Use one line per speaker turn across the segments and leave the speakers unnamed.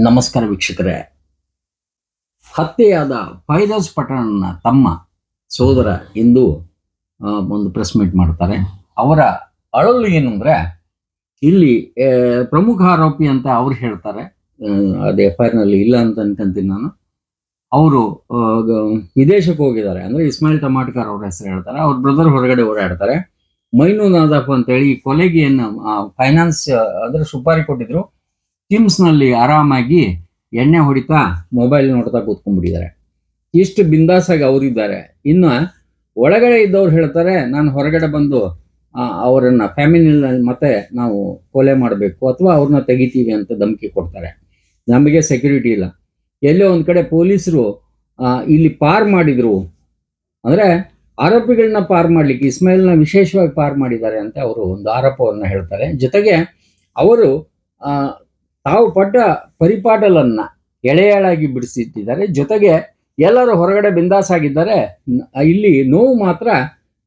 ನಮಸ್ಕಾರ ವೀಕ್ಷಕರೇ. ಹತ್ಯೆಯಾದ ಫೈರೋಜ್ ಪಠಾಣ್ನ ತಮ್ಮ ಸೋದರ ಎಂದು ಒಂದು ಪ್ರೆಸ್ ಮೀಟ್ ಮಾಡ್ತಾರೆ. ಅವರ ಅಳಲು ಏನು ಅಂದರೆ, ಇಲ್ಲಿ ಪ್ರಮುಖ ಆರೋಪಿ ಅಂತ ಅವ್ರು ಹೇಳ್ತಾರೆ, ಅದು FIR ನಲ್ಲಿ ಇಲ್ಲ ಅಂತ ಅನ್ಕೊಂತೀನಿ ನಾನು. ಅವರು ವಿದೇಶಕ್ಕೆ ಹೋಗಿದ್ದಾರೆ, ಅಂದರೆ ಇಸ್ಮಾಯಿಲ್ ಟಮಾಟ್ಕರ್ ಅವ್ರ ಹೆಸರು ಹೇಳ್ತಾರೆ. ಅವ್ರ ಬ್ರದರ್ ಹೊರಗಡೆ ಓಡಾಡ್ತಾರೆ. ಮೈನು ನಾದಾಫ್ ಅಂತೇಳಿ ಕೊಲೆಗೆ ಏನು ಫೈನಾನ್ಸ್ ಅಂದರೆ ಸುಪಾರಿ ಕೊಟ್ಟಿದ್ರು, ಕಿಮ್ಸ್ನಲ್ಲಿ ಆರಾಮಾಗಿ ಎಣ್ಣೆ ಹೊಡಿತಾ ಮೊಬೈಲ್ ನೋಡ್ತಾ ಕೂತ್ಕೊಂಡ್ಬಿಟ್ಟಿದ್ದಾರೆ. ಇಷ್ಟು ಬಿಂದಾಸಾಗಿ ಅವರಿದ್ದಾರೆ. ಇನ್ನು ಒಳಗಡೆ ಇದ್ದವ್ರು ಹೇಳ್ತಾರೆ, ನಾನು ಹೊರಗಡೆ ಬಂದು ಅವರನ್ನ ಫ್ಯಾಮಿಲಿನಲ್ಲಿ ಮತ್ತೆ ನಾವು ಕೊಲೆ ಮಾಡಬೇಕು ಅಥವಾ ಅವ್ರನ್ನ ತೆಗಿತೀವಿ ಅಂತ ಧಮಕಿ ಕೊಡ್ತಾರೆ. ನಮಗೆ ಸೆಕ್ಯೂರಿಟಿ ಇಲ್ಲ. ಎಲ್ಲೋ ಒಂದು ಕಡೆ ಪೊಲೀಸರು ಇಲ್ಲಿ ಪಾರ್ ಮಾಡಿದ್ರು, ಅಂದರೆ ಆರೋಪಿಗಳನ್ನ ಪಾರ್ ಮಾಡಲಿಕ್ಕೆ ಇಸ್ಮಾಯಿಲ್ನ ವಿಶೇಷವಾಗಿ ಪಾರ್ ಮಾಡಿದ್ದಾರೆ ಅಂತ ಅವರು ಒಂದು ಆರೋಪವನ್ನು ಹೇಳ್ತಾರೆ. ಜೊತೆಗೆ ಅವರು ತಾವು ಪಟ್ಟ ಪರಿಪಾಟಲನ್ನ ಎಳೆಯಾಳಾಗಿ ಬಿಡಿಸಿಟ್ಟಿದ್ದಾರೆ. ಜೊತೆಗೆ ಎಲ್ಲರೂ ಹೊರಗಡೆ ಬಿಂದಾಸಾಗಿದ್ದಾರೆ, ಇಲ್ಲಿ ನೋವು ಮಾತ್ರ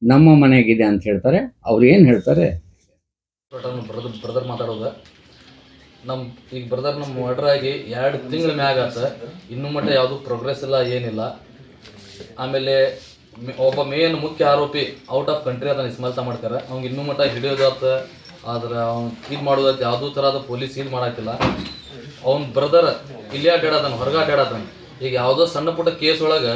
ನಮ್ಮ ಮನೆಗಿದೆ ಅಂತ ಹೇಳ್ತಾರೆ. ಅವ್ರು ಏನು ಹೇಳ್ತಾರೆ?
ಬ್ರದರ್ ಮಾತಾಡೋದು, ಈಗ ಬ್ರದರ್ ನಮ್ಮ ಮರ್ಡರ್ ಆಗಿ 2 ತಿಂಗಳ ಮ್ಯಾಗ ಆತ, ಇನ್ನೂ ಮಟ್ಟ ಯಾವುದು ಪ್ರೋಗ್ರೆಸ್ ಇಲ್ಲ, ಏನಿಲ್ಲ. ಆಮೇಲೆ ಒಬ್ಬ ಮೇನ್ ಮುಖ್ಯ ಆರೋಪಿ ಔಟ್ ಆಫ್ ಕಂಟ್ರಿ ಅದನ್ನ ಇಸ್ಮಾಯಿಲ್ ಟಮಾಟ್ಕರ್, ಅವ್ನಿಗೆ ಇನ್ನೂ ಮಟ್ಟ ಹಿಡಿಯೋದಾತ, ಆದ್ರೆ ಅವ್ನು ಇದು ಮಾಡೋದಕ್ಕೆ ಯಾವುದೂ ಥರದ ಪೊಲೀಸ್ ಇದು ಮಾಡಾಕಿಲ್ಲ. ಅವ್ನ ಬ್ರದರ್ ಇಲ್ಲೇ ಅಡ್ಡಾಡತಾನ, ಹೊರಗೆ ಅಡ್ಡಾಡತಾನ. ಈಗ ಯಾವುದೋ ಸಣ್ಣ ಪುಟ್ಟ ಕೇಸ್ ಒಳಗೆ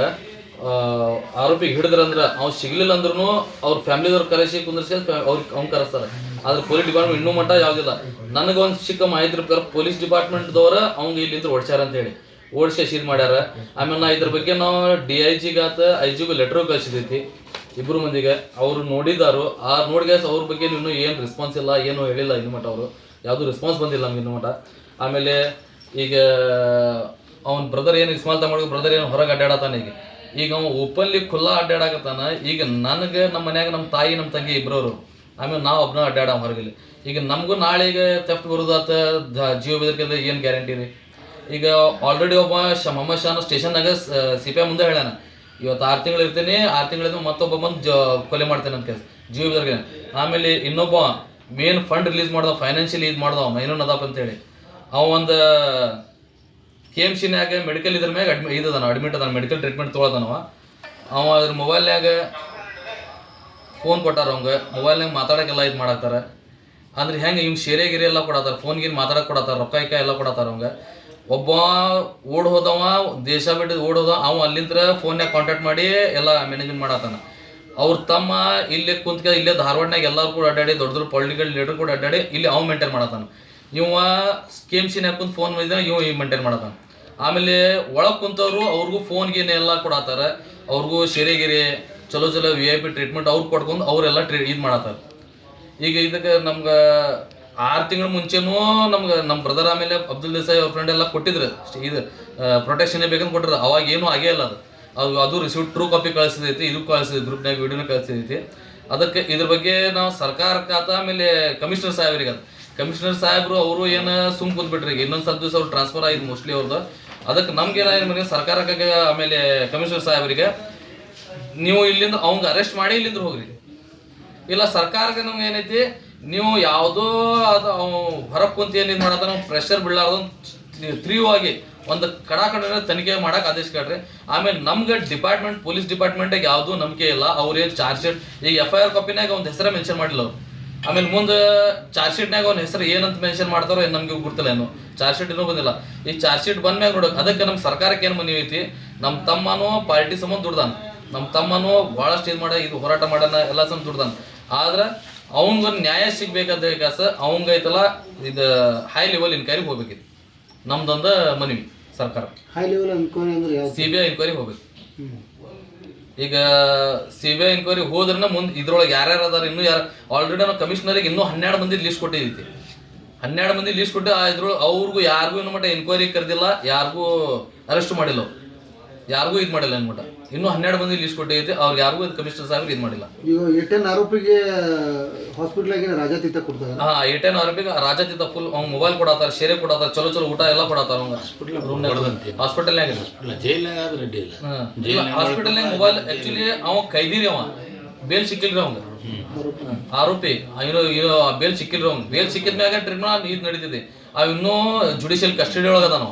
ಆರೋಪಿಗೆ ಹಿಡಿದ್ರಂದ್ರೆ ಅವ್ನು ಸಿಗ್ಲಿಲ್ಲ ಅಂದ್ರೂ ಅವ್ರ ಫ್ಯಾಮಿಲಿದವ್ರು ಕರೆಸಿ ಕುಂದ್ರಿಸಿ ಅವ್ನು ಕರೆಸ್ತಾರೆ. ಆದ್ರೆ ಪೊಲೀಸ್ ಡಿಪಾರ್ಟ್ಮೆಂಟ್ ಇನ್ನೂ ಮಟ್ಟ ಯಾವುದಿಲ್ಲ. ನನಗೊಂದು ಚಿಕ್ಕ ಮಾಹಿತಿ ಪ್ರಕಾರ ಪೊಲೀಸ್ ಡಿಪಾರ್ಟ್ಮೆಂಟ್ದವ್ರ ಅವ್ನಿಗೆ ಇಲ್ಲಿಂದ ಓಡಿಸ್ಯಾರ ಅಂತೇಳಿ ಓಡಿಸಿ ಇದು ಮಾಡ್ಯಾರ. ಆಮೇಲೆ ನಾ ಇದ್ರ ಬಗ್ಗೆ ನಾವು DIG IG ಲೆಟ್ರು ಕಳಿಸಿದೈತಿ ಇಬ್ಬರು ಮಂದಿಗೆ. ಅವರು ನೋಡಿದಾರು, ಆ ನೋಡ್ಗ್ಯಾಸ್ ಅವ್ರ ಬಗ್ಗೆ ಇನ್ನೂ ಏನು ರೆಸ್ಪಾನ್ಸ್ ಇಲ್ಲ, ಏನು ಹೇಳಿಲ್ಲ ಇನ್ನು ಮಟ್ಟ. ಅವರು ಯಾವುದೂ ರೆಸ್ಪಾನ್ಸ್ ಬಂದಿಲ್ಲ ನಮ್ಗೆ ಇನ್ನು ಮಟ್ಟ. ಆಮೇಲೆ ಈಗ ಅವ್ನ ಬ್ರದರ್ ಏನು ಇಸ್ಮಾಯಿಲ್ ಟಮಾಟ್ಕರ್ ಬ್ರದರ್ ಏನು ಹೊರಗೆ ಅಡ್ಡಾಡತಾನ. ಈಗ ಅವ್ನು ಓಪನ್ಲಿ ಖುಲ್ಲಾ ಅಡ್ಡಾಡಕತ್ತಾನ. ಈಗ ನನಗೆ ನಮ್ಮ ಮನ್ಯಾಗ ನಮ್ಮ ತಾಯಿ ನಮ್ಮ ತಂಗಿ ಇಬ್ಬರವರು, ಆಮೇಲೆ ನಾವು ಒಬ್ಬನ ಅಡ್ಡಾಡ ಹೊರಗಲ್ಲಿ. ಈಗ ನಮಗೂ ನಾಳೆಗೆ ಥೆಫ್ಟ್ ಬರೋದಾತ, ಜೀವ ಬೆದರಿಕೆ ಏನು ಗ್ಯಾರಂಟಿ ರೀ? ಈಗ ಆಲ್ರೆಡಿ ಒಬ್ಬ ಮೊಹಮ್ಮದ್ ಶಾನ ಸ್ಟೇಷನ್ನಾಗ CPI ಮುಂದೆ ಹೇಳ್ಯಾನ, ಇವತ್ತು 6 ತಿಂಗಳು ಇರ್ತೀನಿ, 6 ತಿಂಗಳಿಂದ ಮತ್ತೊಬ್ಬ ಬಂದು ಕೊಲೆ ಮಾಡ್ತೇನೆ ಅಂತ ಕೇಸ್ ಜೀವ ಬೆದರಿಕೆ. ಆಮೇಲೆ ಇನ್ನೊಬ್ಬ ಮೇನ್ ಫಂಡ್ ರಿಲೀಸ್ ಮಾಡ್ದವ, ಫೈನಾನ್ಷಿಯಲಿ ಇದು ಮಾಡ್ದವ ಮೈನು ನದಾಫ್ ಅಂತೇಳಿ. ಅವ ಒಂದು KMCನ್ಯಾಗ ಮೆಡಿಕಲ್ ಇದ್ರ ಮ್ಯಾಗ ಅಡ್ಮಿಟ್ ಅದಾನ, ಮೆಡಿಕಲ್ ಟ್ರೀಟ್ಮೆಂಟ್ ತೊಗೊಳದನವ. ಅವ ಅದ್ರ ಮೊಬೈಲ್ನ್ಯಾಗ ಫೋನ್ ಕೊಟ್ಟಾರ, ಅವಂಗೆ ಮೊಬೈಲ್ನಾಗ ಮಾತಾಡೋಕ್ಕೆಲ್ಲ ಇದು ಮಾಡಾಕ್ತಾರೆ. ಅಂದ್ರೆ ಹೆಂಗೆ ಇವ್ನು ಶೇರೆ ಗಿರಿ ಎಲ್ಲ ಕೊಡತ್ತಾರ, ಫೋನ್ಗಿನ್ ಮಾತಾಡಕ್ಕೆ ಕೊಡತ್ತಾರ, ರೊಕ್ಕ ಎಲ್ಲ ಕೊಡತ್ತಾರ ಅವಂಗೆ. ಒಬ್ಬ ಓಡ್ ಹೋದವ, ದೇಶ ಬಿಟ್ಟು ಓಡ್ ಹೋದ, ಅವ ಅಲ್ಲಿಂದ ಫೋನ್ಯಾಗ ಕಾಂಟ್ಯಾಕ್ಟ್ ಮಾಡಿ ಎಲ್ಲ ಮ್ಯಾನೇಜ್ಮೆಂಟ್ ಮಾಡತ್ತಾನ. ಅವ್ರ ತಮ್ಮ ಇಲ್ಲೇ ಕುಂತ್ಕ ಇಲ್ಲೇ ಧಾರವಾಡನಾಗ ಎಲ್ಲರೂ ಕೂಡ ಅಡ್ಡಾಡಿ, ದೊಡ್ಡ ದೊಡ್ಡ ಪೊಲಿಟಿಕಲ್ ಲೀಡರ್ ಕೂಡ ಅಡ್ಡಾಡಿ ಇಲ್ಲಿ ಅವ್ ಮೇಂಟೈನ್ ಮಾಡತ್ತಾನ. ಇವ KMCನ್ಯಾಗ ಕುಂತ ಫೋನ್ ಮಾಡಿದ, ಇವ ಮೇಂಟೈನ್ ಮಾಡತ್ತಾನ. ಆಮೇಲೆ ಒಳಗೆ ಕುಂತವ್ರು ಅವ್ರಿಗೂ ಫೋನ್ಗೇನೆ ಎಲ್ಲ ಕೊಡತ್ತಾರ, ಅವ್ರಿಗೂ ಶೇರೆಗಿರಿ ಚಲೋ VIP ಟ್ರೀಟ್ಮೆಂಟ್ ಅವ್ರು ಕೊಡ್ಕೊಂಡು ಅವರೆಲ್ಲ ಇದು ಮಾಡತ್ತಾರ. ಈಗ ಇದಕ್ಕೆ ನಮ್ಗೆ 6 ತಿಂಗಳ ಮುಂಚೆನೂ ನಮ್ಮ ಬ್ರದರ್ ಆಮೇಲೆ ಅಬ್ದುಲ್ ದೇಸಾಯಿ ಅವ್ರ ಫ್ರೆಂಡ್ ಎಲ್ಲ ಕೊಟ್ಟಿದ್ರು, ಇದು ಪ್ರೊಟೆಕ್ಷನ್ ಬೇಕಂತ ಕೊಟ್ಟಿದ್ರು. ಅವಾಗ ಏನೂ ಆಗೇ ಇಲ್ಲ. ಅದು ರಿಸೀವ್ಟ್ ಟ್ರೂ ಕಾಪಿ ಕಳಿಸಿದೈತಿ, ಇದು ಕಳಿಸಿದ್ವಿ, ಗ್ರೂಪ್ನಾಗ ವಿಡಿಯೋನ ಕಳಿಸಿದೈತಿ. ಅದಕ್ಕೆ ಇದ್ರ ಬಗ್ಗೆ ನಾವು ಸರ್ಕಾರಕ್ಕೆ ಆಮೇಲೆ ಕಮಿಷನರ್ ಸಾಹೇಬರು ಅವರು ಏನು ಸುಮ್ ಕುಂತ್ಬಿಟ್ರಿ. ಈಗ ಇನ್ನೊಂದು ಸ್ವಲ್ಪ ದಿವಸ ಅವ್ರು ಟ್ರಾನ್ಸ್ಫರ್ ಆಗಿದೆ ಮೋಸ್ಟ್ಲಿ ಅವ್ರದ್ದು. ಅದಕ್ಕೆ ನಮ್ಗೇನಾಗಿ ಸರ್ಕಾರಕ್ಕೆ ಆಮೇಲೆ ಕಮಿಷನರ್ ಸಾಹೇಬರಿಗೆ, ನೀವು ಇಲ್ಲಿಂದ ಅವಂಗೆ ಅರೆಸ್ಟ್ ಮಾಡಿ ಇಲ್ಲಿಂದ ಹೋಗ್ರಿ, ಇಲ್ಲ ಸರ್ಕಾರಕ್ಕೆ ನಮ್ಗೆ ಏನೈತಿ, ನೀವು ಯಾವುದೋ ಅದು ಹೊರಗೆ ಕುಂತ ಏನು ಇದು ಮಾಡತ್ತ ನಾವು ಪ್ರೆಷರ್ ಬೀಳಾರ್ದು ತೀವ್ರವಾಗಿ ಒಂದು ಕಡಾಕಡ ತನಿಖೆ ಮಾಡಕ್ಕೆ ಆದೇಶ ಕೇಳ್ರಿ. ಆಮೇಲೆ ನಮ್ಗೆ ಪೊಲೀಸ್ ಡಿಪಾರ್ಟ್ಮೆಂಟಿಗೆ ಯಾವುದೂ ನಂಬಿಕೆ ಇಲ್ಲ. ಅವ್ರೇನು ಚಾರ್ಜ್ ಶೀಟ್, ಈಗ FIR ಕಾಪಿನಾಗ ಒಂದು ಹೆಸರೇ ಮೆನ್ಷನ್ ಮಾಡಿಲ್ಲ ಅವ್ರು. ಆಮೇಲೆ ಮುಂದೆ ಚಾರ್ಜ್ ಶೀಟ್ನಾಗ ಅವ್ನ ಹೆಸರು ಏನಂತ ಮೆನ್ಷನ್ ಮಾಡ್ತಾರೋ ಏನು ನಮ್ಗೆ ಗೊತ್ತಿಲ್ಲ. ಏನು ಚಾರ್ಜ್ ಶೀಟ್ ಇನ್ನೂ ಬಂದಿಲ್ಲ. ಈ ಚಾರ್ಜ್ ಶೀಟ್ ಬಂದ್ಮ್ಯಾಗ ನೋಡೋಕೆ ಅದಕ್ಕೆ ನಮ್ಮ ಸರ್ಕಾರಕ್ಕೆ ಏನು ಮನವಿ ಐತಿ, ನಮ್ಮ ತಮ್ಮನೂ ಪಾರ್ಟಿ ಸಂಬಂಧ ದುಡ್ದಾನ, ನಮ್ಮ ತಮ್ಮನೂ ಭಾಳಷ್ಟು ಇದು ಮಾಡ ಇದು ಹೋರಾಟ ಮಾಡೋಣ ಎಲ್ಲ ಸಂಬಂಧ ದುಡ್ದಾನ. ಆದ್ರೆ ಅವ್ನಿಗೊಂದು ನ್ಯಾಯ ಸಿಗ್ಬೇಕಾದ ಕಾಸ ಅವಂಗೈತಲ್ಲ, ಇದು ಹೈ ಲೆವೆಲ್ ಇನ್ಕ್ವೈರಿಗೆ ಹೋಗ್ಬೇಕಿತ್ತು. ನಮ್ದೊಂದು ಮನವಿ ಸರ್ಕಾರ.
ಹೈ ಲೆವೆಲ್ ಎನ್ಕ್ವೈರಿ ಅಂದ್ರೆ
CBI ಎನ್ಕ್ವೈರಿಗೆ ಹೋಗ್ಬೇಕು. ಈಗ CBI ಎನ್ಕ್ವೈರಿ ಹೋದ್ರೆ ಮುಂದೆ ಇದ್ರೊಳಗೆ ಯಾರ್ಯಾರು ಅದಾರ, ಇನ್ನೂ ಯಾರು ಆಲ್ರೆಡಿ ನಾವು ಕಮಿಷನರಿಗೆ ಇನ್ನೂ 12 ಮಂದಿ ಲೀಸ್ಟ್ ಕೊಟ್ಟಿದ್ದೀವಿ. 12 ಮಂದಿ ಲೀಸ್ಟ್ ಕೊಟ್ಟು ಇದ್ರೊಳಗೆ ಅವ್ರಿಗೂ ಯಾರಿಗೂ ಇನ್ನೂ ಮಟ್ಟ ಎನ್ಕ್ವೈರಿ ಕರೆದಿಲ್ಲ, ಯಾರಿಗೂ ಅರೆಸ್ಟ್ ಮಾಡಿಲ್ಲ, ಯಾರಿಗೂ ಇದು ಮಾಡಿಲ್ಲ ಅನ್ಬಿಟ್ಟ. ಇನ್ನೂ 12 ಮಂದಿ ಲೀಸ್ಟ್ ಕೊಟ್ಟೈತಿ, ಅವ್ರಿಗೆ ಯಾರಿಗೂ ಕಮಿಷನರ್ ಸಾಹೇಬ್ರು ಇದು ಮಾಡಿಲ್ಲ.
ಈಗ 8 ಆರೋಪಿಗೆ ಹಾಸ್ಪಿಟಲ್ಗೆ ರಾಜಾತೀತ ಕೊಡ್ತಾರೆ.
8 ಆರೋಪಿಗೆ ರಾಜಾತೀತ ಫುಲ್ ಅವ್ನು ಮೊಬೈಲ್ ಕೊಡತ್ತಾರ, ಶೇರೆ ಕೊಡತ್ತಾರ, ಚಲೋ ಊಟ ಎಲ್ಲ ಕೊಡತ್ತಾರ. ಹಾಸ್ಪಿಟಲ್ನಾಗ ಹಾಸ್ಪಿಟಲ್ನಾಗ ಮೊಬೈಲ್ ಆಕ್ಚುಲಿ ಅವ ಕೈದಿರಿ, ಅವ ಬೇಲ್ ಸಿಕ್ಕಿಲ್ರಿ ಅವಂಗ. ಆರೋಪಿ ಇನ್ನು ಬೇಲ್ ಸಿಕ್ಕಿಲ್ರಿ ಅವ್ನು. ಬೇಲ್ ಸಿಕ್ಕಿದ ಮ್ಯಾಗ ಟ್ರೀಟ್ಮೆಂಟ್ ಇದು ನಡೀತಿದೆ. ಅವ್ ಇನ್ನೂ ಜುಡಿಷಿಯಲ್ ಕಸ್ಟಡಿ ಒಳಗದಾನ.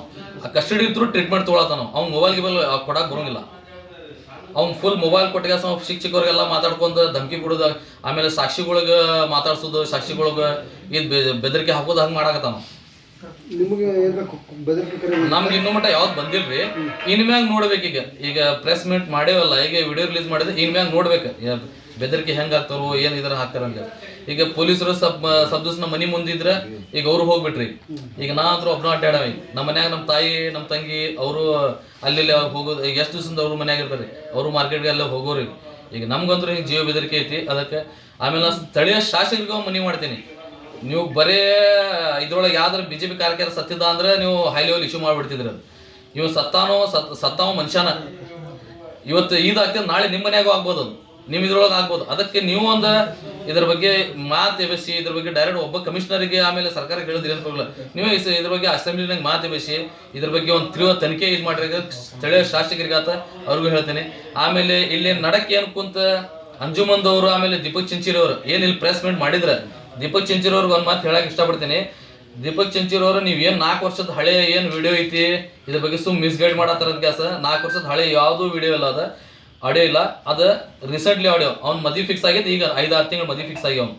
ಆ ಕಸ್ಟಡಿ ಥ್ರೂ ಟ್ರೀಟ್ಮೆಂಟ್ ತೊಗೊಳತಾನ. ಅವ್ನು ಮೊಬೈಲ್ ಗಿಬೈಲ್ ಕೊಡಕ್ಕೆ ಬರೋಂಗಿಲ್ಲ. ಅವ್ನು ಫುಲ್ ಮೊಬೈಲ್ ಕೊಟ್ಟಿಗೆ ಶಿಕ್ಷಕರಿಗೆಲ್ಲ ಮಾತಾಡ್ಕೊಂಡು ಧಮಕಿ ಕೊಡೋದು, ಆಮೇಲೆ ಸಾಕ್ಷಿಗಳಿಗೆ ಮಾತಾಡ್ಸೋದು, ಸಾಕ್ಷಿಗಳಿಗೆ ಇದು ಬೆದರಿಕೆ ಹಾಕೋದು ಹಂಗೆ ಮಾಡಾಕತ್ತಾನ.
ನಿಮಗೆ ಬೆದರಿಕೆ
ನಮ್ಗೆ ಇನ್ನೂ ಮಟ್ಟ ಯಾವ್ದು ಬಂದಿಲ್ರಿ. ಇನ್ಮ್ಯಾಗ ನೋಡ್ಬೇಕೀಗ. ಈಗ ಪ್ರೆಸ್ ಮೀಟ್ ಮಾಡೇವಲ್ಲ, ಈಗ ವಿಡಿಯೋ ರಿಲೀಸ್ ಮಾಡಿದ್ರೆ ಇನ್ಮ್ಯಾಗ ನೋಡ್ಬೇಕು ಬೆದರಿಕೆ ಹೆಂಗೆ ಹಾಕ್ತಾರೋ ಏನು ಇದ್ರ ಹಾಕ್ತಾರಂತ. ಈಗ ಪೊಲೀಸರು ಸಬ್ ದಿವ್ಸ ನಮ್ಮ ಮನೆ ಮುಂದಿದ್ರೆ ಈಗ ಅವ್ರು ಹೋಗ್ಬಿಟ್ರಿ. ಈಗ ನಾ ಅಂತೂ ಒಬ್ಬನ ಅಡ್ಡಾಡವಿ. ನಮ್ಮ ಮನ್ಯಾಗ ನಮ್ಮ ತಾಯಿ ನಮ್ಮ ತಂಗಿ ಅವರು ಅಲ್ಲಿ ಹೋಗೋದು. ಈಗ ಎಷ್ಟು ದಿವಸದಿಂದ ಅವ್ರ ಮನ್ಯಾಗ ಇರ್ತಾರೆ, ಅವರು ಮಾರ್ಕೆಟ್ಗೆ ಎಲ್ಲ ಹೋಗೋರಿ. ಈಗ ನಮ್ಗಂತೂ ಹಿಂಗೆ ಜೀವ ಬೆದರಿಕೆ ಐತಿ. ಅದಕ್ಕೆ ಆಮೇಲೆ ನಾನು ಸ್ಥಳೀಯ ಶಾಸಕರಿಗೆ ಮನವಿ ಮಾಡ್ತೀನಿ, ನೀವು ಬರೇ ಇದ್ರೊಳಗೆ ಯಾವ್ದಾರು BJP ಕಾರ್ಯಕರ್ತ ಸತ್ತಿದ್ದ ಅಂದ್ರೆ ನೀವು ಹೈ ಲೆವೆಲ್ ಇಶ್ಯೂ ಮಾಡಿಬಿಡ್ತಿದ್ರಿ. ಇವ್ ಸತ್ತಾವ ಮನುಷ್ಯನ. ಇವತ್ತು ಇದಾಗ್ತದೆ, ನಾಳೆ ನಿಮ್ಮ ಮನ್ಯಾಗೂ ಆಗ್ಬೋದು, ಅದು ನಿಮ್ಮ ಇದ್ರೊಳಗೆ ಆಗ್ಬೋದು. ಅದಕ್ಕೆ ನೀವು ಒಂದು ಇದ್ರ ಬಗ್ಗೆ ಮಾತು ಎಬ್ಬಿಸಿ, ಇದ್ರ ಬಗ್ಗೆ ಡೈರೆಕ್ಟ್ ಒಬ್ಬ ಕಮಿಷನರಿಗೆ ಆಮೇಲೆ ಸರ್ಕಾರಕ್ಕೆ ಹೇಳಿದ್ರಿ ಅಂತ ನೀವೇ ಇದ್ರ ಬಗ್ಗೆ ಅಸೆಂಬ್ಲಿನಾಗ ಮಾತು ಎಬ್ಬಿಸಿ ಇದ್ರ ಬಗ್ಗೆ ಒಂದು ತೀವ್ರ ತನಿಖೆ ಇದು ಮಾಡಿದ್ರೆ ಸ್ಥಳೀಯ ಶಾಸಕರಿಗಾತ ಅವ್ರಿಗೂ ಹೇಳ್ತೇನೆ. ಆಮೇಲೆ ಇಲ್ಲಿ ನಡಕ್ಕೆ ಏನು ಕುಂತ ಅಂಜುಮಂದವರು ಆಮೇಲೆ ದೀಪಕ್ ಚಿಂಚಿರಿ ಅವರು ಏನು ಇಲ್ಲಿ ಪ್ರೆಸ್ ಮೀಟ್ ಮಾಡಿದ್ರೆ, ದೀಪಕ್ ಚಿಂಚಿರಿ ಅವ್ರಿಗೆ ಒಂದು ಮಾತು ಹೇಳಕ್ಕೆ ಇಷ್ಟಪಡ್ತೀನಿ. ದೀಪಕ್ ಚಿಂಚಿರಿ ಅವರು ನೀವು ಏನು 4 ವರ್ಷದ ಹಳೆ ಏನು ವಿಡಿಯೋ ಐತಿ ಇದ್ರ ಬಗ್ಗೆ ಮಿಸ್ಗೈಡ್ ಮಾಡತ್ತಾರ ಕೆಲಸ. 4 ವರ್ಷದ ಹಳೆ ಯಾವುದೂ ವಿಡಿಯೋ ಇಲ್ಲ, ಅದ ಆಡಿಯೋ ಇಲ್ಲ, ಅದು ರೀಸೆಂಟ್ಲಿ ಆಡಿಯೋ. ಅವ್ನು ಮದುವೆ ಫಿಕ್ಸ್ ಆಗಿದ್ದು ಈಗ 5-6 ತಿಂಗಳು ಮದುವೆ ಫಿಕ್ಸ್ ಆಗಿ ಅವ್ನು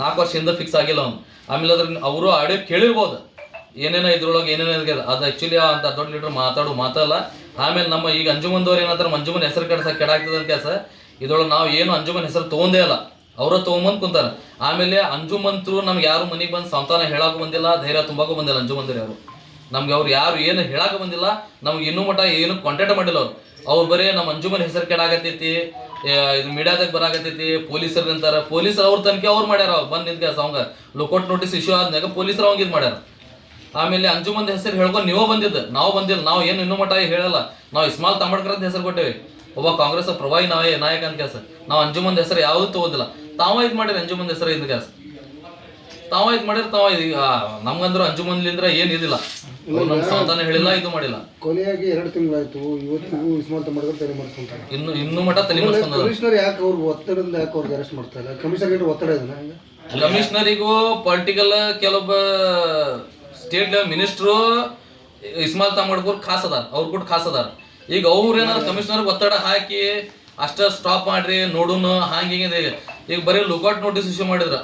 4 ವರ್ಷದಿಂದ ಫಿಕ್ಸ್ ಆಗಿಲ್ಲ ಅವ್ನು. ಆಮೇಲೆ ಅದ್ರ ಅವರು ಆಡಿಯೋ ಕೇಳಿರ್ಬೋದು ಏನೇನೋ ಇದ್ರೊಳಗೆ ಏನೇನೋ ಆಗ್ಯದ. ಅದು ಆ್ಯಕ್ಚುಲಿ ಅಂತ ದೊಡ್ಡ ಲೀಡರ್ ಮಾತಲ್ಲ. ಆಮೇಲೆ ನಮ್ಮ ಈಗ ಅಂಜುಮಂದವ್ರು ಏನಂತಾರೆ, ಮಂಜುಮನ್ ಹೆಸರು ಕೆಡಾಗ್ತದೆ ಅಂತ ಕೆಲಸ. ಇದ್ರೊಳಗೆ ನಾವು ಏನು ಅಂಜುಮನ್ ಹೆಸರು ತೊಗೊಂಡೇ ಇಲ್ಲ, ಅವರ ತೊಗೊಂಬಂದು ಕುಂತಾರ. ಆಮೇಲೆ ಅಂಜುಮಂತ್ರು ನಮ್ಗೆ ಯಾರು ಮನೆಗೆ ಬಂದು ಸಂತಾನ ಹೇಳಕ್ಕೂ ಬಂದಿಲ್ಲ, ಧೈರ್ಯ ತುಂಬಕ್ಕೂ ಬಂದಿಲ್ಲ. ಅಂಜುಮಂದಿರಿ ಅವರು ನಮ್ಗೆ ಅವ್ರು ಯಾರು ಏನು ಹೇಳಕ್ಕೆ ಬಂದಿಲ್ಲ, ನಮ್ಗೆ ಇನ್ನೂ ಮಟ್ಟ ಏನು ಕಾಂಟ್ಯಾಕ್ಟ್ ಮಾಡಿಲ್ಲ ಅವ್ರು ಬರೀ ನಮ್ಮ ಅಂಜುಮನ್ ಹೆಸರು ಕೆಡಾಗತ್ತೈತಿ, ಇದು ಮೀಡಿಯಾದಾಗ ಬರಾಕತ್ತೈತಿ, ಪೊಲೀಸರು ನಿಂತಾರ. ಪೊಲೀಸರು ಅವ್ರ ತನಿಖೆ ಅವ್ರು ಮಾಡ್ಯಾರ. ಅವ್ರು ಬಂದು ನಿಂತ ಅವಂಗ ಲುಕೌಟ್ ನೋಟಿಸ್ ಇಶ್ಯೂ ಆದ್ಮ್ಯಾಗ ಪೊಲೀಸರು ಅವಂಗೆ ಇದು ಮಾಡ್ಯಾರ. ಆಮೇಲೆ ಅಂಜುಮನ್ ಹೆಸರು ಹೇಳ್ಕೊಂಡು ನೀವೇ ಬಂದಿದ್ದು, ನಾವು ಬಂದಿಲ್ಲ. ನಾವು ಏನು ಇನ್ನೂ ಮಟ್ಟ ಹೇಳಲ್ಲ. ನಾವು ಇಸ್ಮಾಲ್ ತಾಂಬಡ್ಕರ್ ಅಂತ ಹೆಸರು ಕೊಟ್ಟೇವಿ, ಒಬ್ಬ ಕಾಂಗ್ರೆಸ್ ಪ್ರಭಾವಿ ನಾಯಕ ಅಂತ ಕೆಲಸ. ನಾವು ಅಂಜುಮನ್ ಹೆಸರು ಯಾವುದೂ ತಗೋದಿಲ್ಲ. ತಾವ ಇದು ಮಾಡಿರಿ ಅಂಜುಮನ್ ಹೆಸರು ಇದ್ದ ಕೆಲಸ ತಾವ ಇದು ಮಾಡಿರಿ. ನಮ್ಗಂದ್ರೆ ಅಂಜುಮನ್ಲಿಂದ್ರ ಏನು ಇದಿಲ್ಲ, ನಮ್ಮ ಸಂತಾನ ಹೇಳಿಲ್ಲ, ಇದು ಮಾಡಿಲ್ಲ.
ಕೊನೆಯಾಗಿ 2 ತಿಂಗಳಾಯ್ತು, ಇವತ್ತಿಗೂ ಇಸ್ಮಾಲ್ ತಾಂಬಡ್ಕರ್ ತಲೆ ಮಾಡಿಸ್ಕೊಂತಾರೆ.
ಇನ್ನು ಮಟ್ಟ ತಲೆ ಮಾಡಿಸ್ಕೊಂಡ.
ಕಮಿಷನರ್ ಯಾಕೆ ಅವ್ರಿಗೆ ಒತ್ತಡದಿಂದ ಯಾಕೆ ಅವ್ರಿಗೆ ಅರೆಸ್ಟ್ ಮಾಡ್ತಾ ಇಲ್ಲ? ಕಮಿಷನರ್ ಒತ್ತಡ ಇದೆ.
ಕಮಿಷನರಿಗೂ ಪೊಲಿಟಿಕಲ್ ಕೆಲವೊಬ್ಬ ಸ್ಟೇಟ್ ಲೆವೆಲ್ ಮಿನಿಸ್ಟ್ರು ಇಸ್ಮಾಲ್ ತಾಂಬಡ್ಕರ್ ಖಾಸ್ ಅದಾರ, ಅವ್ರ ಕೂಡ ಖಾಸ್ ಅದಾರ. ಈಗ ಅವ್ರು ಏನಾದ್ರು ಕಮಿಷನರ್ ಒತ್ತಡ ಹಾಕಿ ಅಷ್ಟ ಸ್ಟಾಪ್ ಮಾಡ್ರಿ ನೋಡುನು ಹಂಗೆ ಈಗ ಬರೀ ಲುಕೌಟ್ ನೋಟಿಸ್ ಇಶ್ಯೂ ಮಾಡಿದ್ರ.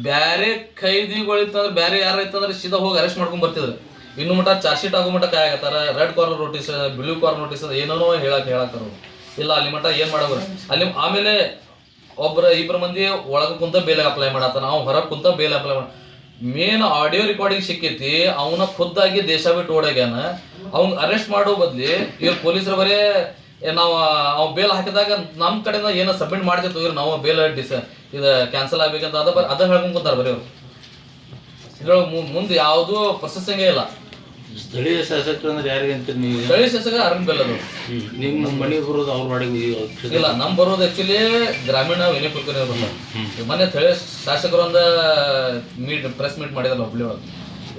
ಬ್ಯಾರೆ ಖೈದಿಗಳಿತ್ತಂದ್ರೆ ಬ್ಯಾರೆ ಯಾರೈತಂದ್ರೆ ಸೀದಾ ಹೋಗಿ ಅರೆಸ್ಟ್ ಮಾಡ್ಕೊಂಡ್ ಬರ್ತಿದ್ರು. ಇನ್ನು ಮಟ್ಟ ಚಾರ್ಜ್ ಶೀಟ್ ಆಗೋ ಮಟ್ಟ ಕಾಯಕತ್ತಾರ. Red corner notice, blue corner notice ಏನೋ ಹೇಳತ್ತಾರ. ಇಲ್ಲ ಅಲ್ಲಿ ಮಟ್ಟ ಏನ್ ಮಾಡೋರು ಅಲ್ಲಿ. ಆಮೇಲೆ ಇಬ್ಬರು ಮಂದಿ ಒಳಗೆ ಕುಂತ ಬೇಲೆ ಅಪ್ಲೈ ಮಾಡತ್ತಾನ, ನಾವು ಹೊರಗೆ ಕುಂತ ಬೇಲೆ ಅಪ್ಲೈ ಮಾಡ. ಮೇನ್ ಆಡಿಯೋ ರೆಕಾರ್ಡಿಂಗ್ ಸಿಕ್ಕೈತಿ, ಅವನ ಖುದ್ದಾಗಿ ದೇಶ ಬಿಟ್ಟು ಓಡಾಗ್ಯಾನ. ಅವ್ನ ಅರೆಸ್ಟ್ ಮಾಡೋ ಬದ್ಲಿ ಇವ್ರು ಪೊಲೀಸರು ಬರೀ ನಾವು ಅವ್ ಬೇಲ್ ಹಾಕಿದಾಗ ನಮ್ಮ ಕಡೆಯಿಂದ ಏನೋ ಸಬ್ಮಿಟ್ ಮಾಡ್ತಿತ್ತು, ಇವ್ರು ನಾವು ಬೇಲ್ ಇದು ಕ್ಯಾನ್ಸಲ್ ಆಗ್ಬೇಕಂತ ಅದ ಹೇಳ್ಕೊಂಡ್ ಕುಂತಾರ ಬರೀ ಅವ್ರು. ಇದ್ರೊಳಗೆ ಮುಂದೆ ಯಾವುದೂ ಪ್ರೊಸೆಸಿಂಗೇ ಇಲ್ಲ.
ಸ್ಥಳೀಯ ಶಾಸಕರು ಅಂದ್ರೆ ಯಾರಿಗೆ ಅಂತ ನೀವು?
ಸ್ಥಳೀಯ ಶಾಸಕ ಅರವಿಂದ್ ಬೆಲ್ಲದು.
ನಿಮ್ಮ ಮನೆಗೆ ಬರೋದು ಅವ್ರ ಮಾಡಿಗೆ
ಇಲ್ಲ, ನಮ್ ಬರೋದು ಆಕ್ಚುಲಿ ಗ್ರಾಮೀಣ ವಿನಯ್ ಕುಲಕರ್ಣಿ ಅವರು ಬರ್ತಾರೆ. ಮೊನ್ನೆ ಸ್ಥಳೀಯ ಶಾಸಕರು ಒಂದು ಪ್ರೆಸ್ ಮೀಟ್ ಮಾಡಿದಾರಲ್ಲ ಹುಬ್ಳಿ ಒಳಗೆ.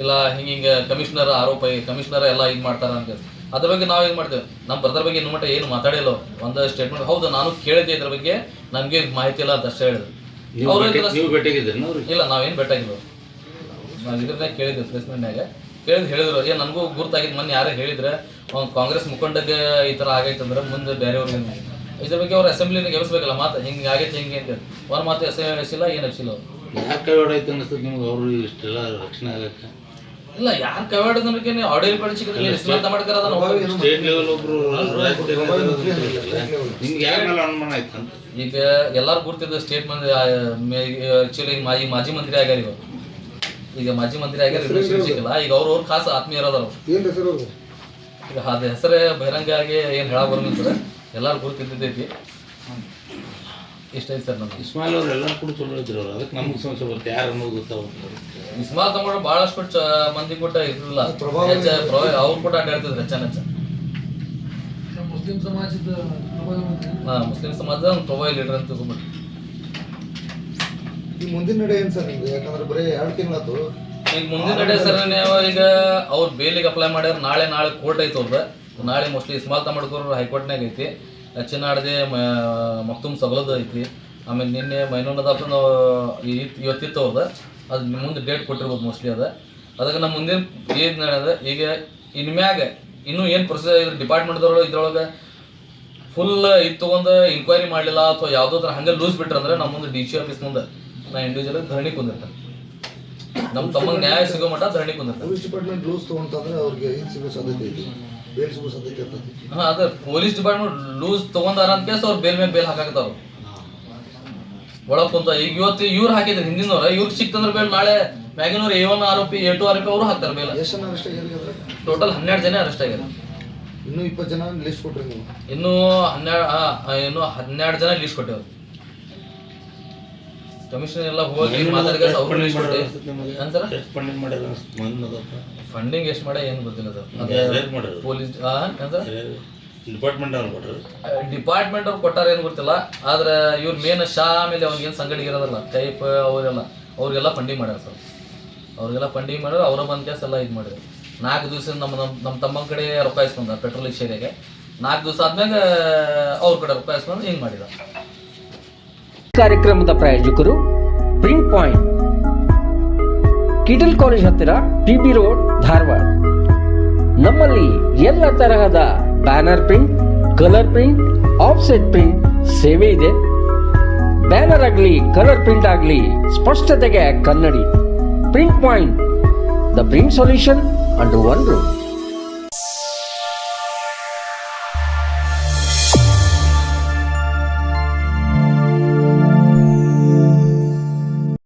ಇಲ್ಲ ಹಿಂಗೆ ಕಮಿಷನರ್ ಆರೋಪ, ಕಮಿಷನರ್ ಎಲ್ಲ ಇದು ಮಾಡ್ತಾರ ಅಂತ. ಅದ್ರ ಬಗ್ಗೆ ನಾವು ಏನು ಮಾಡ್ತೇವೆ, ನಮ್ಮ ಬ್ರದರ್ ಬಗ್ಗೆ ಇನ್ನೂ ಮಟ್ಟ ಏನು ಮಾತಾಡಿಲ್ಲ. ಒಂದು ಸ್ಟೇಟ್ಮೆಂಟ್ ಹೌದು ನಾನು ಕೇಳಿದ್ದೆ, ಇದ್ರ ಬಗ್ಗೆ ನನಗೆ ಮಾಹಿತಿ ಇಲ್ಲ ಅಂತ ಅಷ್ಟೇ ಹೇಳಿದ್ರು. ಇಲ್ಲ, ನಾವೇನು ಬೆಟ್ಟಾಗಿಲ್ಲ. ನಾವು ಇದ್ರನ್ನ ಕೇಳಿದ್ವಿ ಪ್ಲೇಸ್ಮೆಂಟ್ನಾಗ ಹೇಳಿದ್ರು. ನನಗೂ ಗುರ್ತಾಗಿದ್ದು ಮೊನ್ನೆ ಯಾರೇ ಹೇಳಿದ್ರೆ ಕಾಂಗ್ರೆಸ್ ಮುಖಂಡಗೆ ಈ ಥರ ಆಗೈತಂದ್ರೆ ಮುಂದೆ ಬೇರೆಯವ್ರಿಗೆ ಇದ್ರ ಬಗ್ಗೆ ಅವ್ರು ಅಸೆಂಬ್ಲಿನಾಗ ಎಬ್ಬಿಸ್ಬೇಕಲ್ಲ ಮಾತು, ಹಿಂಗೆ ಆಗೈತೆ ಹಿಂಗೆ ಅಂತ. ಒಂದು ಮಾತು ಎಬ್ಬಿಸಿಲ್ಲ, ಏನು ಎಬ್ಸಿಲ್ಲ ಅವ್ರು.
ಯಾಕೆ ಕೈವಾಡೈತೆ ಅನಿಸ್ತದೆ ನಿಮ್ಗೆ ಅವರು ಇಷ್ಟೆಲ್ಲ ರಕ್ಷಣೆ ಆಗಕ್ಕೆ?
ಇಲ್ಲ, ಯಾರು ಕೈವಾಡೋದಕ್ಕೆ ಆಡಿಯೋ ರೆಕಾರ್ಡ್ ಸಿಕ್ಕಿದ್ರೆ ಇಸ್ಮಾಲ್ ತಾಂಬಡ್ಕರ್
ಸ್ಟೇಟ್ ಲೆವೆಲ್ ಒಬ್ರು ನಿಮ್ಗೆ ಯಾರ ಮೇಲೆ ಅನುಮಾನ ಆಯ್ತು ಅಂತ?
ಈಗ ಎಲ್ಲಾರು ಗುರ್ತಿದ್ದ ಸ್ಟೇಟ್ ಮಂದಿ ಆಕ್ಚುಲಿ ಮಾಜಿ ಮಂತ್ರಿ ಆಗ್ಯಾರ. ಈಗ ಮಾಜಿ ಮಂತ್ರಿ ಆಗ್ಯಾರ, ಸಿಕ್ಕಿಲ್ಲ. ಈಗ ಅವ್ರ ಖಾಸ ಆತ್ಮೀಯ ಇರೋದಾರ. ಈಗ ಅದ ಹೆಸರೇ ಬಹಿರಂಗ ಆಗಿ ಏನು ಹೇಳಕ್ ಬರಂಗಿಲ್ಲ ಸರ್, ಎಲ್ಲಾರು ಗುರ್ತಿದ್ದೈತಿ. ಇಷ್ಟ ಐತಿ ಸರ್ ನಮ್ಗೆ.
ಇಸ್ಮಾಲ್ ಅವ್ರು ಎಲ್ಲ ಕೂಡ ಚಲೋ ಇದ್ರು ಅವ್ರು, ಅದಕ್ಕೆ ನಮ್ಗೆ ಸಮಸ್ಯೆ ಬರುತ್ತೆ ಯಾರು ಅನ್ನೋದು ಗೊತ್ತಾಗುತ್ತೆ.
ಇಸ್ಮಾಲ್ ತಗೊಂಡು ಭಾಳಷ್ಟು ಮಂದಿ ಕೂಡ ಇರಲಿಲ್ಲ, ಅವ್ರು ಕೂಡ ಅಡ್ಡಾಡ್ತಿದ್ರು ಹೆಚ್ಚ. ಮುಸ್ಲಿಂ ಸಮಾಜದ ಒಂದು ಪ್ರಭಾವಿ ಲೀಡರ್ ಅಂತ ತಿಳ್ಕೊಂಡ್ಬಿಟ್ಟು.
ಈ ಮುಂದಿನ ನಡೆ ಏನು ಸರ್ ನಿಮ್ಗೆ? ಯಾಕಂದ್ರೆ ಬರೀ 2 ತಿಂಗಳಾಯ್ತು.
ಈಗ ಮುಂದಿನ ನಡೆ ಸರ್ ಈಗ ಅವ್ರು ಬೇಲಿಗೆ ಅಪ್ಲೈ ಮಾಡ್ಯಾರ. ನಾಳೆ ಕೋರ್ಟ್ ಐತೆ ಅವ್ರದ್ದು. ನಾಳೆ ಮೋಸ್ಟ್ಲಿ ಇಸ್ಮಾಲ್ ತಾಂಬಡ್ಕರ್ ಹೈಕೋರ್ಟ್ನಾಗ ಐತಿ. ಚಿನ್ನಾಡದೆ ಮಕ್ತುಮ್ ಸಗಲದ ಐತಿ. ಆಮೇಲೆ ನಿನ್ನೆ ಇನ್ನೊಂದು ಅದಾಪ್ಷನ್ ಇವತ್ತಿತ್ತು ಅವ್ರದ್ದು, ಅದು ಮುಂದೆ ಡೇಟ್ ಕೊಟ್ಟಿರ್ಬೋದು ಮೋಸ್ಟ್ಲಿ ಅದು. ಅದಕ್ಕೆ ನಮ್ಮ ಮುಂದಿನ ಏನು ನಡೆಯೋದು ಈಗ ಇನ್ಮ್ಯಾಗ ಇನ್ನೂ ಏನು ಪ್ರೊಸೀಜರ್ ಡಿಪಾರ್ಟ್ಮೆಂಟ್ದವ್ರು ಇದ್ರೊಳಗೆ ಫುಲ್ ಇದು ತೊಗೊಂಡು ಇನ್ಕ್ವೈರಿ ಮಾಡಲಿಲ್ಲ ಅಥವಾ ಯಾವುದೋ ಥರ ಹಂಗೆ ಲೂಸ್ ಬಿಟ್ರಂದ್ರೆ ನಮ್ಮ ಮುಂದೆ ಡಿ ಸಿ ಆಫೀಸ್ ಮುಂದೆ ನಾ ಇಂಡಿವಿಜುವಲ್ ಧರಣಿ ಕುಂದಿರ್ತೇನೆ. ನಮ್ಮ ತಮಗೆ ನ್ಯಾಯ ಸಿಗೋ ಮಟ್ಟ ಧರಣಿ ಕುಂದಿರ್ತೇನೆ.
ಪೊಲೀಸ್ ಡಿಪಾರ್ಟ್ಮೆಂಟ್ ಲೂಸ್ ತೊಗೊಂತಂದ್ರೆ ಅವ್ರಿಗೆ ಏನು ಸಿಗೋ ಸಾಧ್ಯತೆ ಐತಿ, ಬೇಲ್ ಸಿಗೋ ಸಾಧ್ಯತೆ ಇರ್ತೈತಿ.
ಹಾಂ, ಅದೇ ಪೊಲೀಸ್ ಡಿಪಾರ್ಟ್ಮೆಂಟ್ ಲೂಸ್ ತೊಗೊಂಡಾರ ಅಂತ ಕೇಸ್ ಅವ್ರು ಬೇಲ್ ಮೇಲೆ ಬೇಲ್ ಹಾಕಾಕ್ತಾವ ಒಳಗೆ ಕುಂತ. ಈಗ ಇವತ್ತು ಇವ್ರು ಹಾಕಿದ್ರು ಹಿಂದಿನವ್ರು, ಇವ್ರಿಗೆ ಸಿಕ್ತಂದ್ರೆ ಬೇಲ್ ನಾಳೆ ಮ್ಯಾಗಿನವ್ರು A1 ಆರೋಪಿ A2 ಆರೋಪಿ ಅವರು ಹಾಕ್ತಾರೆ ಬೇಲ್.
ಎಷ್ಟು ಜನ ಅರೆಸ್ಟ್ ಆಗಿದ್ದಾರೆ?
ಟೋಟಲ್ 12 ಜನ ಅರೆಸ್ಟ್ ಆಗ್ಯಾರ.
ಇನ್ನೂ 20 ಜನ ಲಿಸ್ಟ್ ಕೊಟ್ರಿ ನೀವು?
ಇನ್ನೂ 12 ಜನ ಲೀಸ್ಟ್ ಕೊಟ್ಟೇವ್ರು. ಕಮಿಷನ್ ಎಲ್ಲ ಹೋಗಿ ಮಾತಾಡಿದ್ರೆ ಅವ್ರು ಲೀಸ್ಟ್ ಕೊಟ್ಟೆ ಅಂತಾರ. ಫಂಡಿಂಗ್ ಎಷ್ಟು ಮಾಡ ಏನು ಗೊತ್ತಿಲ್ಲ ಸರ್. ಪೊಲೀಸ್ ಡಿಪಾರ್ಟ್ಮೆಂಟ್ ಅವ್ರು ಕೊಟ್ಟಾರ ಏನು ಗೊತ್ತಿಲ್ಲ. ಆದ್ರೆ ಇವ್ರ ಮೇನ್ ಶಾ ಆಮೇಲೆ ಅವ್ರಿಗೇನು ಸಂಗಡಿಗೆ ಇರೋದಲ್ಲ ಟೈಪ್ ಅವ್ರಿಗೆಲ್ಲ ಫಂಡಿಂಗ್ ಮಾಡ್ಯಾರ ಸರ್. ಅವ್ರಿಗೆಲ್ಲ ಫಂಡಿಂಗ್ ಮಾಡ್ಯಾರ. ಅವರ ಬಂದ ಕೇಸ್ ಎಲ್ಲ ಇದು ಮಾಡಿದ್ರು. 4 ದಿವಸ ನಮ್ಮ ತಮ್ಮನ ಕಡೆ ರೊಕ್ಕ ಇಸ್ಕೊಂಡ ಪೆಟ್ರೋಲ್ ಶೇರಿಯಾಗೆ. 4 ದಿವಸ ಆದ್ಮ್ಯಾಗ ಅವ್ರ ಕಡೆ ರೊಕ್ಕ ಇಸ್ಕೊಂಡು ಹಿಂಗೆ ಮಾಡಿದ.
ಕಾರ್ಯಕ್ರಮದ ಪ್ರಾಯೋಜಕರು ಪ್ರಿಂಟ್ ಪಾಯಿಂಟ್, ಕಿಟಲ್ ಕಾಲೇಜ್ ಹತ್ತಿರ, PB ರೋಡ್, ಧಾರವಾಡ. ನಮ್ಮಲ್ಲಿ ಎಲ್ಲ ತರಹದ banner print, colour print, offset print ಸೇವೆ ಇದೆ. ಬ್ಯಾನರ್ ಆಗಲಿ ಕಲರ್ ಪ್ರಿಂಟ್ ಆಗಲಿ ಸ್ಪಷ್ಟತೆಗೆ ಕನ್ನಡಿ. Print point, the print solution under one roof.